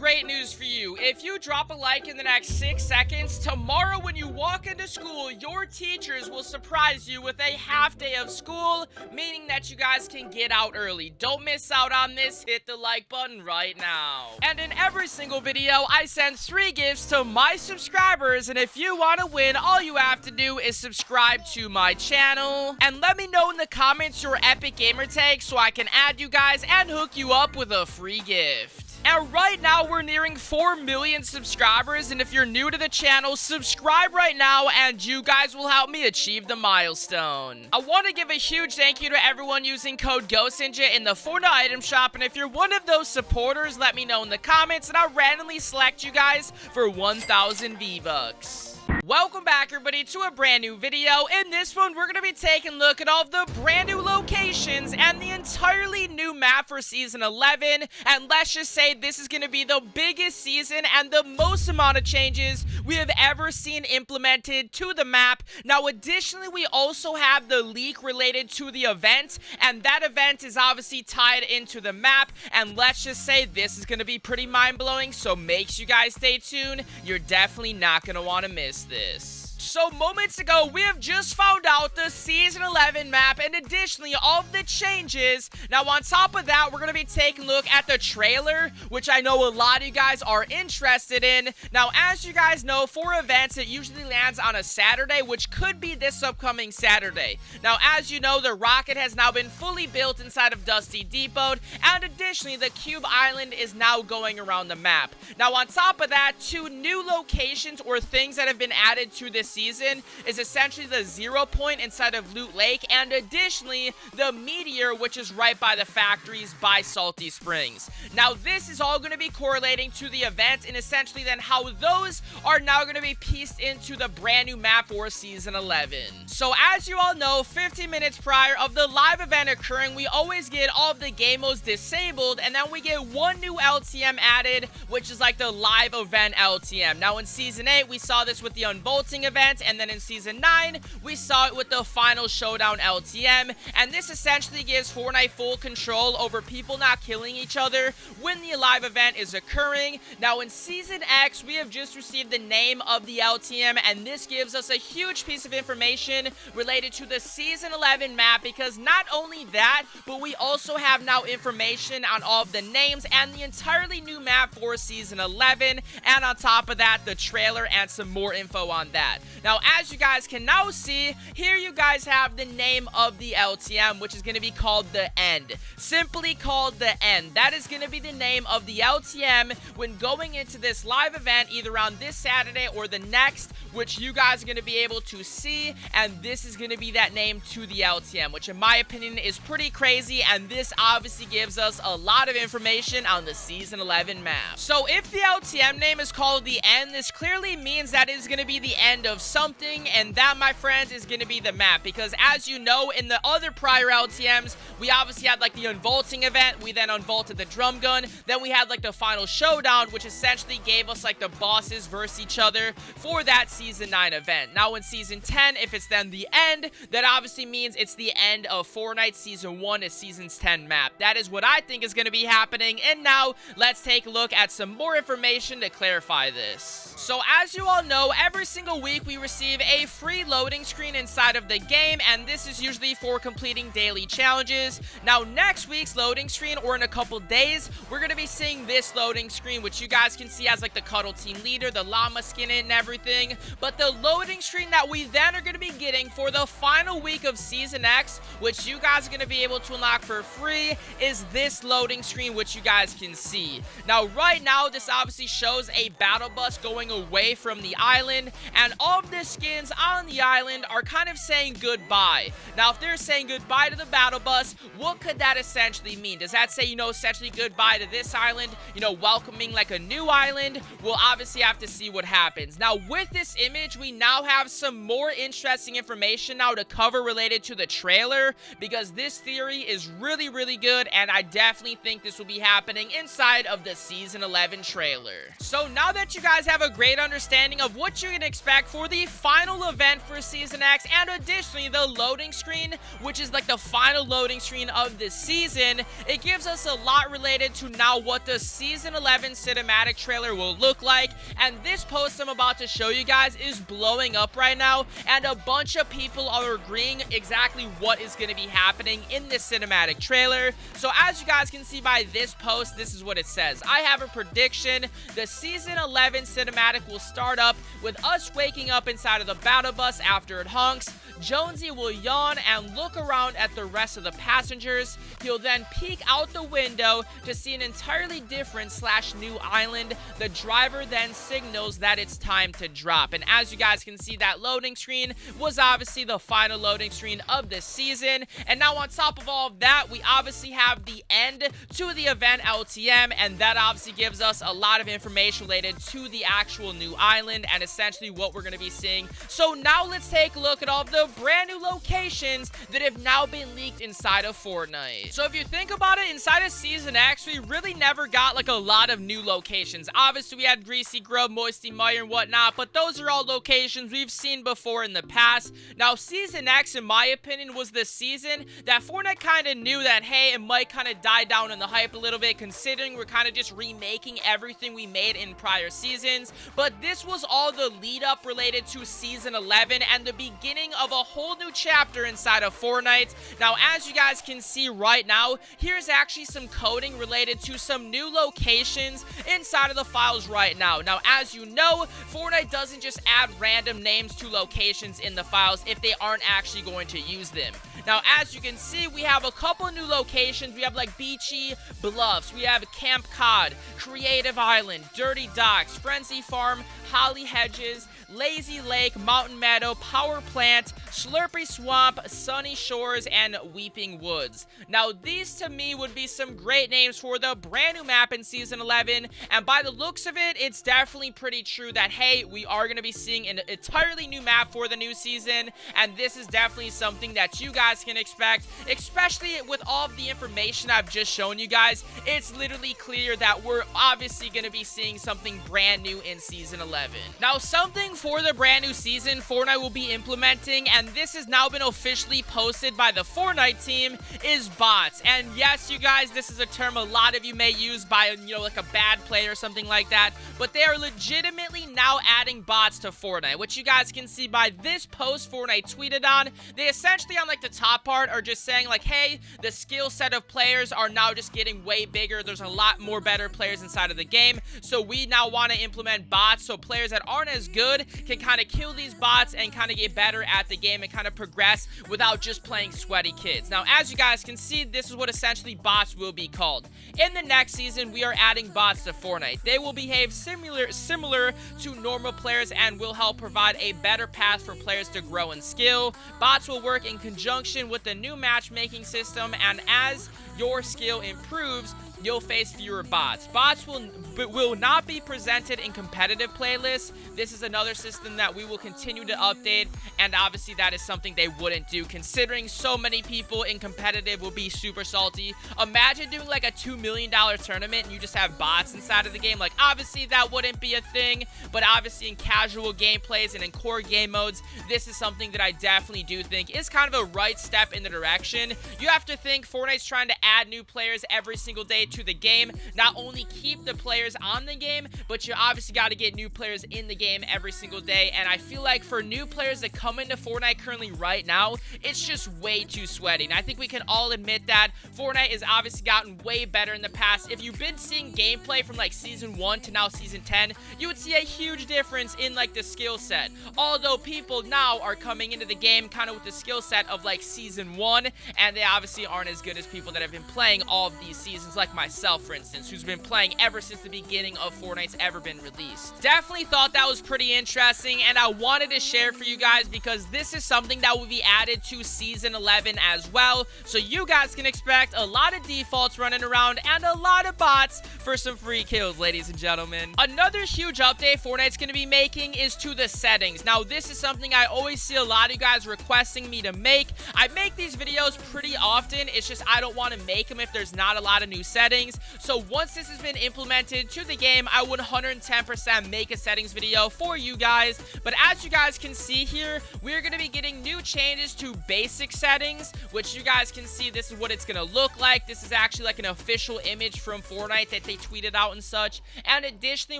great news for you. If you drop a like in the next 6 seconds, tomorrow when you walk into school, your teachers will surprise you with a half day of school, meaning that you guys can get out early. Don't miss out on this. Hit the like button right now. And in every single video, I send 3 gifts to my subscribers, and if you want to win, all you have to do is subscribe to my channel, and let me know in the comments your epic gamer tag so I can add you guys and hook you up with a free gift. And right now, we're nearing 4 million subscribers, and if you're new to the channel, subscribe right now, and you guys will help me achieve the milestone. I want to give a huge thank you to everyone using code GhostNinja in the Fortnite item shop, and if you're one of those supporters, let me know in the comments, and I'll randomly select you guys for 1,000 V-Bucks. Welcome back, everybody, to a brand new video. In this one, we're going to be taking a look at all of the brand new locations and the entirely new map for Season 11. And let's just say this is going to be the biggest season and the most amount of changes we have ever seen implemented to the map. Now, additionally, we also have the leak related to the event, and that event is obviously tied into the map. And let's just say this is going to be pretty mind-blowing, so make sure you guys stay tuned. You're definitely not going to want to miss this. So moments ago, we have just found out the Season 11 map and additionally all of the changes. Now on top of that, we're going to be taking a look at the trailer, which I know a lot of you guys are interested in. Now as you guys know, for events, it usually lands on a Saturday, which could be this upcoming Saturday. Now as you know, the rocket has now been fully built inside of Dusty Depot, and additionally the Cube Island is now going around the map. Now on top of that, 2 new locations or things that have been added to this season is essentially the 0 point inside of Loot Lake, and additionally the meteor, which is right by the factories by Salty Springs. Now this is all going to be correlating to the event, and essentially then how those are now going to be pieced into the brand new map for Season 11. So as you all know, 15 minutes prior of the live event occurring, we always get all of the game modes disabled, and then we get 1 new LTM added, which is like the live event LTM. Now in Season 8, we saw this with the unbolting event, and then in Season 9, we saw it with the Final Showdown LTM, and this essentially gives Fortnite full control over people not killing each other when the live event is occurring. Now in Season X, we have just received the name of the LTM, and this gives us a huge piece of information related to the Season 11 map, because not only that, but we also have now information on all of the names and the entirely new map for Season 11, and on top of that, the trailer and some more info on that. Now, as you guys can now see, here you guys have the name of the LTM, which is going to be called The End. Simply called The End. That is going to be the name of the LTM when going into this live event, either on this Saturday or the next, which you guys are going to be able to see, and this is going to be that name to the LTM, which in my opinion is pretty crazy, and this obviously gives us a lot of information on the Season 11 map. So if the LTM name is called The End, this clearly means that it is going to be the end of something, and that, my friends, is going to be the map, because as you know, in the other prior LTMs, we obviously had like the unvaulting event, we then unvaulted the drum gun, then we had like the Final Showdown, which essentially gave us like the bosses versus each other for that Season 9 event. Now in Season 10, if it's then the end, that obviously means it's the end of Fortnite Season 1 to Season's 10 map. That is what I think is going to be happening, and now let's take a look at some more information to clarify this. So as you all know, every single week we receive a free loading screen inside of the game, and this is usually for completing daily challenges. Now next week's loading screen, or in a couple days, we're going to be seeing this loading screen, which you guys can see as like the Cuddle Team Leader, the llama skin and everything. But the loading screen that we then are going to be getting for the final week of Season X, which you guys are going to be able to unlock for free, is this loading screen, which you guys can see. Now right now, this obviously shows a battle bus going away from the island, and all of the skins on the island are kind of saying goodbye. Now if they're saying goodbye to the battle bus, what could that essentially mean? Does that say, you know, essentially goodbye to this island, you know, welcoming like a new island? We'll obviously have to see what happens. Now with this image, we now have some more interesting information now to cover related to the trailer, because this theory is really, really good, and I definitely think this will be happening inside of the Season 11 trailer. So now that you guys have a great understanding of what you can expect for the the final event for Season X, and additionally the loading screen, which is like the final loading screen of this season. It gives us a lot related to now what the Season 11 cinematic trailer will look like, and this post I'm about to show you guys is blowing up right now, and a bunch of people are agreeing exactly what is going to be happening in this cinematic trailer. So as you guys can see by this post, this is what it says. I have a prediction. The Season 11 cinematic will start up with us waking up inside of the battle bus after it honks. Jonesy will yawn and look around at the rest of the passengers. He'll then peek out the window to see an entirely different / new island. The driver then signals that it's time to drop. And as you guys can see, that loading screen was obviously the final loading screen of this season. And now on top of all of that, we obviously have the end to the event LTM, and that obviously gives us a lot of information related to the actual new island and essentially what we're going to be seeing. So now let's take a look at all of the brand new locations that have now been leaked inside of Fortnite. So if you think about it, inside of Season X, we really never got like a lot of new locations. Obviously, we had Greasy Grove, Moisty Mire, and whatnot, but those are all locations we've seen before in the past. Now, Season X, in my opinion, was the season that Fortnite kind of knew that, hey, it might kind of die down in the hype a little bit, considering we're kind of just remaking everything we made in prior seasons. But this was all the lead up related to Season 11 and the beginning of a whole new chapter inside of Fortnite. Now, as you guys can see right now, here's actually some coding related to some new locations inside of the files right now. Now, as you know, Fortnite doesn't just add random names to locations in the files if they aren't actually going to use them. Now, as you can see, we have a couple new locations. We have like Beachy Bluffs, we have Camp Cod, Creative Island, Dirty Docks, Frenzy Farm, Holly Hedges, Lazy Lake, Mountain Meadow, Power Plant, Slurpy Swamp, Sunny Shores, and Weeping Woods. Now, these to me would be some great names for the brand new map in Season 11, and by the looks of it, it's definitely pretty true that, hey, we are going to be seeing an entirely new map for the new season, and this is definitely something that you guys can expect, especially with all of the information I've just shown you guys. It's literally clear that we're obviously going to be seeing something brand new in Season 11. Now, something for the brand new season Fortnite will be implementing, and this has now been officially posted by the Fortnite team, is bots. And yes, you guys, this is a term a lot of you may use by, like a bad player or something like that, but they are legitimately now adding bots to Fortnite, which you guys can see by this post Fortnite tweeted on. They essentially on like the top part are just saying like, hey, the skill set of players are now just getting way bigger. There's a lot more better players inside of the game, so we now want to implement bots so players that aren't as good can kind of kill these bots and kind of get better at the game and kind of progress without just playing sweaty kids. Now, as you guys can see, this is what essentially bots will be called. In the next season, we are adding bots to Fortnite. They will behave similar to normal players and will help provide a better path for players to grow in skill. Bots will work in conjunction with the new matchmaking system, and as your skill improves, you'll face fewer bots. Bots will not be presented in competitive playlists. This is another system that we will continue to update, and obviously that is something they wouldn't do, considering so many people in competitive will be super salty. Imagine doing like a $2 million tournament and you just have bots inside of the game. Like, obviously that wouldn't be a thing, but obviously in casual gameplays and in core game modes, this is something that I definitely do think is kind of a right step in the direction. You have to think Fortnite's trying to add new players every single day to the game, not only keep the players on the game, but you obviously got to get new players in the game every single day. And I feel like for new players that come into Fortnite currently right now, it's just way too sweaty. And I think we can all admit that Fortnite has obviously gotten way better in the past. If you've been seeing gameplay from like Season 1 to now Season 10, you would see a huge difference in like the skill set. Although people now are coming into the game kind of with the skill set of like Season 1, and they obviously aren't as good as people that have been playing all of these seasons, like myself, for instance, who's been playing ever since the beginning of Fortnite's ever been released. Definitely thought that was pretty interesting, and I wanted to share for you guys because this is something that will be added to Season 11 as well, so you guys can expect a lot of defaults running around and a lot of bots for some free kills, ladies and gentlemen. Another huge update Fortnite's going to be making is to the settings. Now, this is something I always see a lot of you guys requesting me to make. I make these videos pretty often, it's just I don't want to make them if there's not a lot of new settings. So once this has been implemented to the game, I would 110% make a settings video for you guys. But as you guys can see here, we're going to be getting new changes to basic settings, which you guys can see this is what it's going to look like. This is actually like an official image from Fortnite that they tweeted out and such. And additionally,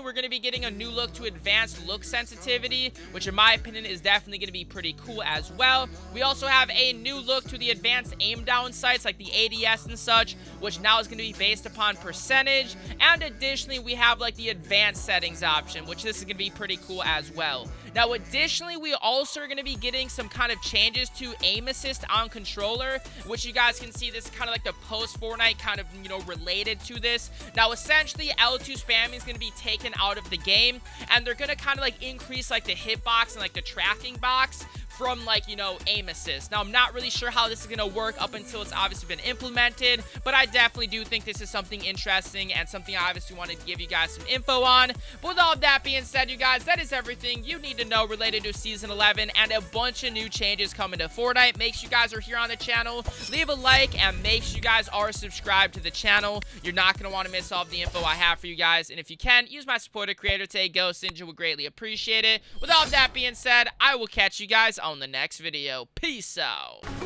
we're going to be getting a new look to advanced look sensitivity, which in my opinion is definitely going to be pretty cool as well. We also have a new look to the advanced aim down sights like the ADS and such, which now is going to be based upon percentage. And additionally, we have like the advanced settings option, which this is going to be pretty cool as well. Now, additionally, we also are going to be getting some kind of changes to aim assist on controller, which you guys can see this is kind of like the post Fortnite kind of, you know, related to this. Now, essentially, L2 spamming is going to be taken out of the game, and they're going to kind of like increase like the hitbox and like the tracking box from like, you know, aim assist. Now, I'm not really sure how this is going to work up until it's obviously been implemented, but I definitely do think this is something interesting and something I obviously wanted to give you guys some info on. But with all of that being said, you guys, that is everything you need to know related to Season 11 and a bunch of new changes coming to Fortnite. Make sure you guys are here on the channel, leave a like, and make sure you guys are subscribed to the channel. You're not going to want to miss all of the info I have for you guys. And if you can, use my supporter creator tag, GhostNinja, would greatly appreciate it. With all of that being said, I will catch you guys on the next video. Peace out.